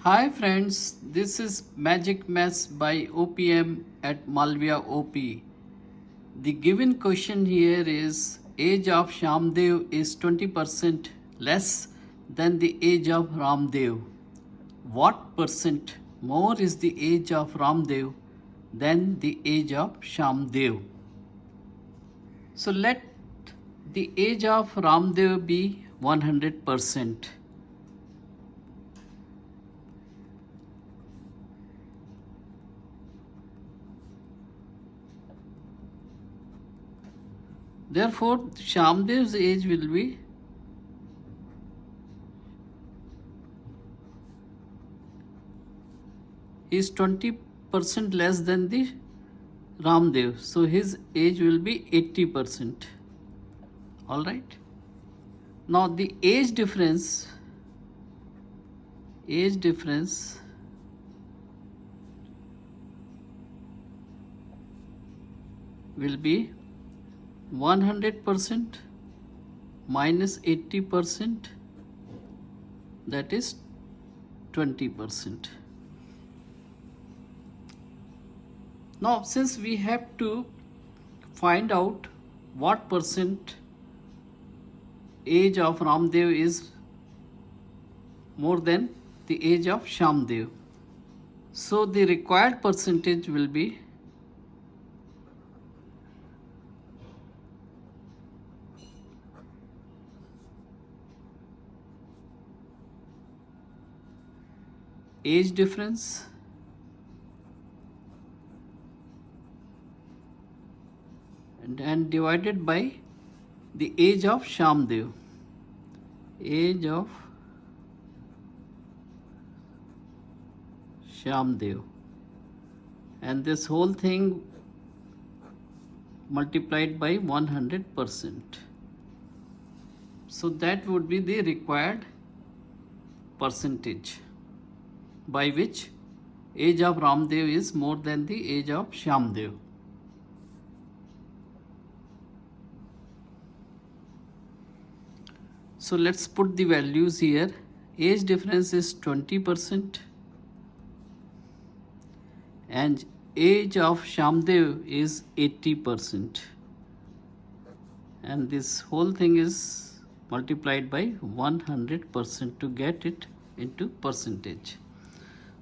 Hi friends, this is Magic Maths by OPM at MalviyaOP. The given question here is age of Shyamdev is 20% less than the age of Ramdev. What percent more is the age of Ramdev than the age of Shyamdev? So let the age of Ramdev be 100%. Therefore, Shyamdev's age will be is 20% less than the Ramdev. So his age will be 80%. Alright. Now the age difference will be 100% minus 80%, that is 20%. Now since we have to find out what percent age of Ramdev is more than the age of Shyamdev, so the required percentage will be age difference and divided by the age of Shyamdev. Age of Shyamdev, and this whole thing multiplied by 100%. So that would be the required percentage by which age of Ramdev is more than the age of Shyamdev. So let's put the values here. Age difference is 20% and age of Shyamdev is 80%, and this whole thing is multiplied by 100% to get it into percentage.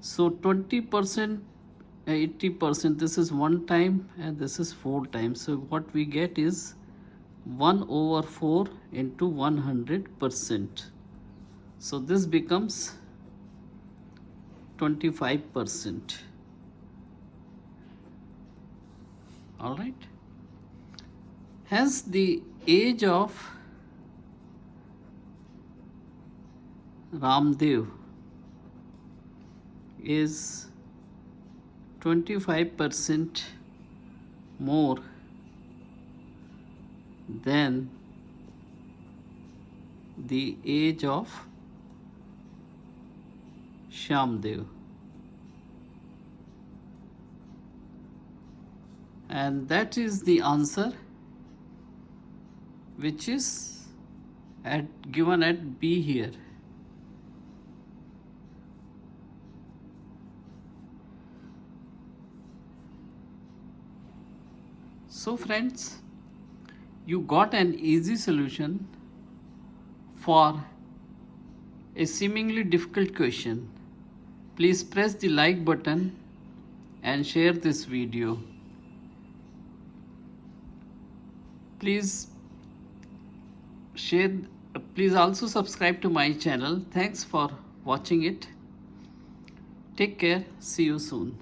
So 20%, 80%, this is one time and this is 4 times. So what we get is 1/4 into 100%. So this becomes 25%. All right. Hence the age of Ramdev is 25% more than the age of Shyamdev, and that is the answer which is given at B here. So friends, you got an easy solution for a seemingly difficult question. Please press the like button and share this video. Please also subscribe to my channel. Thanks for watching it. Take care. See you soon.